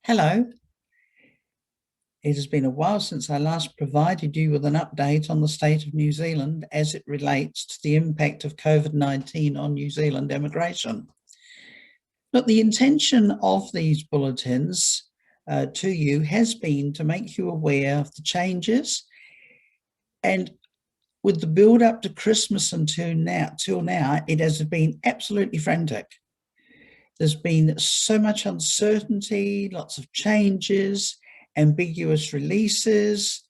Hello. It has been a while since I last provided you with an update on the state of New Zealand as it relates to the impact of COVID-19 on New Zealand immigration. Look, the intention of these bulletins to you has been to make you aware of the changes, and with the build up to Christmas until now, it has been absolutely frantic. There's been so much uncertainty, lots of changes, ambiguous releases,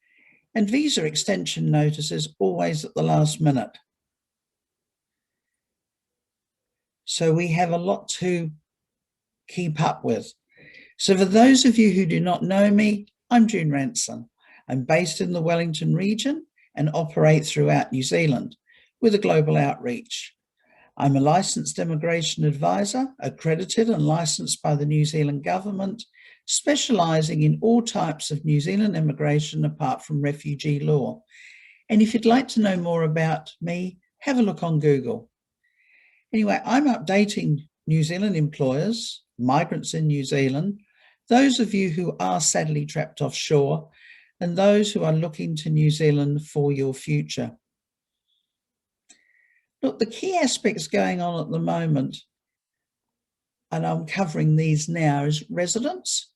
and visa extension notices always at the last minute. So we have a lot to keep up with. So for those of you who do not know me, I'm Ranson. I'm based in the Wellington region and operate throughout New Zealand with a global outreach. I'm a licensed immigration advisor, accredited and licensed by the New Zealand government, specialising in all types of New Zealand immigration apart from refugee law. And if you'd like to know more about me, have a look on Google. Anyway, I'm updating New Zealand employers, migrants in New Zealand, those of you who are sadly trapped offshore, and those who are looking to New Zealand for your future. Look, the key aspects going on at the moment, and I'm covering these now, is residence,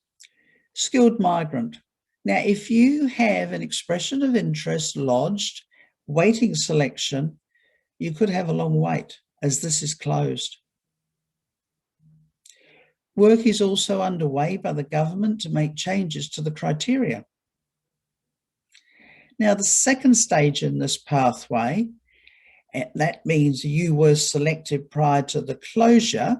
skilled migrant. Now, if you have an expression of interest lodged, waiting selection, you could have a long wait as this is closed. Work is also underway by the government to make changes to the criteria. Now, the second stage in this pathway, and that means you were selected prior to the closure,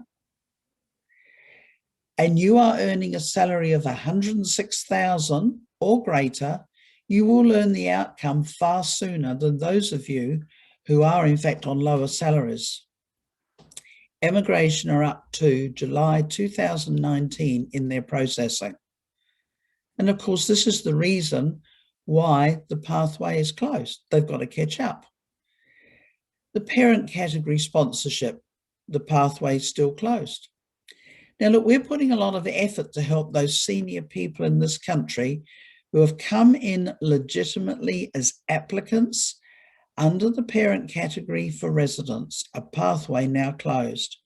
and you are earning a salary of $106,000 or greater, you will learn the outcome far sooner than those of you who are in fact on lower salaries. Immigration are up to July 2019 in their processing. And of course, this is the reason why the pathway is closed. They've got to catch up. The parent category sponsorship, the pathway is still closed. Now, look, we're putting a lot of effort to help those senior people in this country who have come in legitimately as applicants under the parent category for residence, a pathway now closed.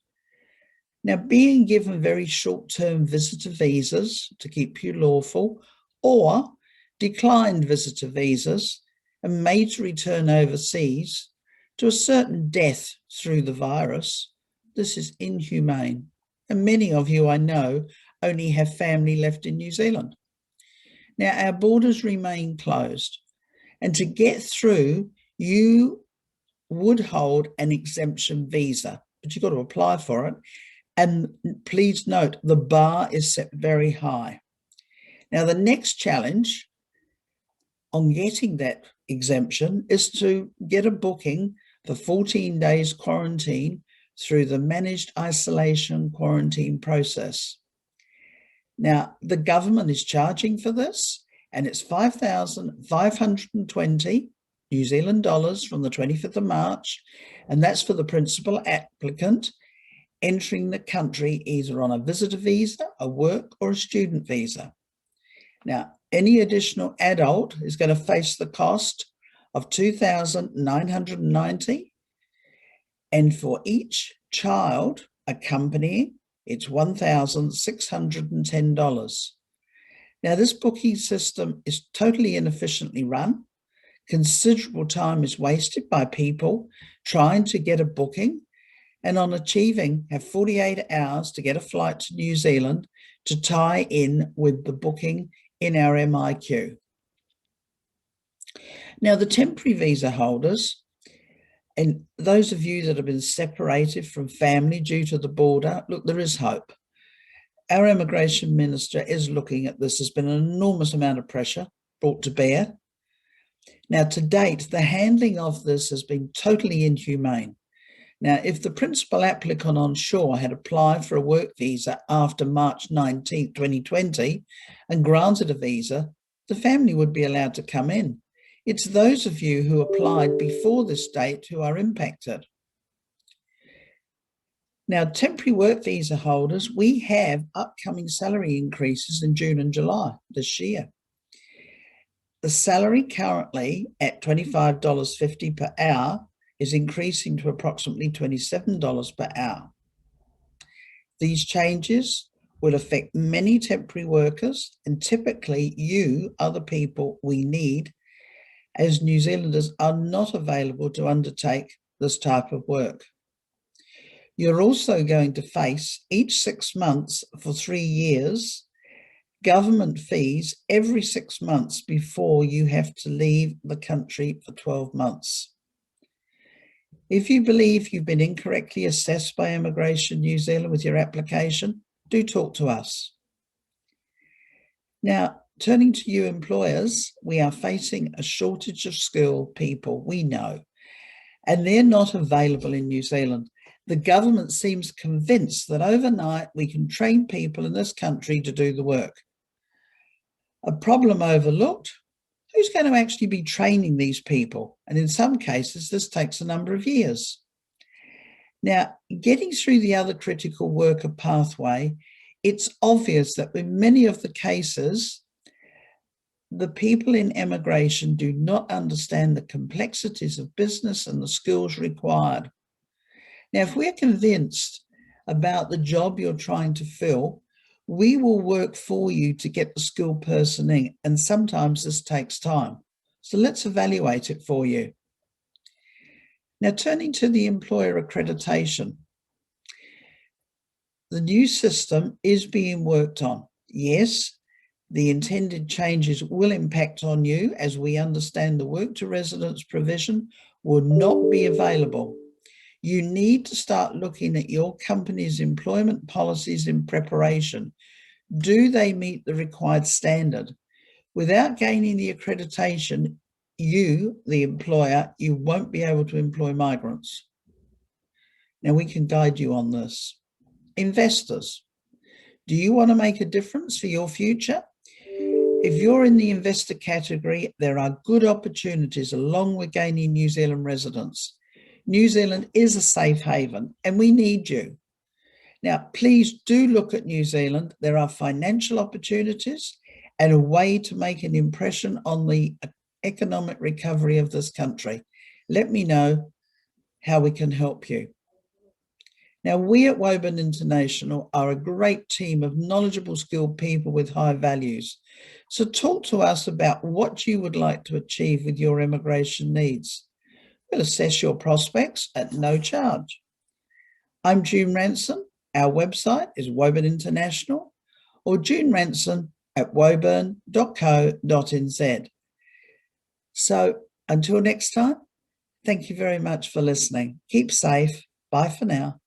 Now, being given very short-term visitor visas to keep you lawful, or declined visitor visas and made to return overseas to a certain death through the virus, this is inhumane. And many of you, I know, only have family left in New Zealand. Now, our borders remain closed. And to get through, you would hold an exemption visa, but you've got to apply for it. And please note, the bar is set very high. Now, the next challenge on getting that exemption is to get a booking for 14 days quarantine through the managed isolation quarantine process. Now, the government is charging for this, and it's 5,520 New Zealand dollars from the 25th of March, and that's for the principal applicant entering the country either on a visitor visa, a work, or a student visa. Now, any additional adult is going to face the cost of $2,990, and for each child accompanying, it's $1,610. Now, this booking system is totally inefficiently run. Considerable time is wasted by people trying to get a booking, and on achieving, have 48 hours to get a flight to New Zealand to tie in with the booking in our MIQ. Now, the temporary visa holders, and those of you that have been separated from family due to the border, look, there is hope. Our immigration minister is looking at this. There's been an enormous amount of pressure brought to bear. Now, to date, the handling of this has been totally inhumane. Now, if the principal applicant on shore had applied for a work visa after March 19, 2020, and granted a visa, the family would be allowed to come in. It's those of you who applied before this date who are impacted. Now, temporary work visa holders, we have upcoming salary increases in June and July this year. The salary currently at $25.50 per hour is increasing to approximately $27 per hour. These changes will affect many temporary workers, and typically you are the people we need, as New Zealanders are not available to undertake this type of work. You're also going to face each 6 months for 3 years government fees every 6 months before you have to leave the country for 12 months. If you believe you've been incorrectly assessed by Immigration New Zealand with your application, do talk to us. Now, turning to you employers, we are facing a shortage of skilled people, we know, and they're not available in New Zealand. The government seems convinced that overnight we can train people in this country to do the work. A problem overlooked: who's going to actually be training these people? And in some cases, this takes a number of years. Now, getting through the other critical worker pathway, it's obvious that in many of the cases, the people in immigration do not understand the complexities of business and the skills required. Now, if we're convinced about the job you're trying to fill, we will work for you to get the skilled person in, and sometimes this takes time. So let's evaluate it for you. Now, turning to the employer accreditation, the new system is being worked on. Yes, the intended changes will impact on you, as we understand the work to residence provision will not be available. You need to start looking at your company's employment policies in preparation. Do they meet the required standard? Without gaining the accreditation, you, the employer, you won't be able to employ migrants. Now, we can guide you on this. Investors, do you want to make a difference for your future? If you're in the investor category, there are good opportunities along with gaining New Zealand residence. New Zealand is a safe haven, and we need you. Now, please do look at New Zealand. There are financial opportunities and a way to make an impression on the economic recovery of this country. Let me know how we can help you. Now, we at Woburn International are a great team of knowledgeable, skilled people with high values. So talk to us about what you would like to achieve with your immigration needs. We'll assess your prospects at no charge. I'm June Ranson. Our website is Woburn International, or June Ranson at woburn.co.nz. So until next time, thank you very much for listening. Keep safe. Bye for now.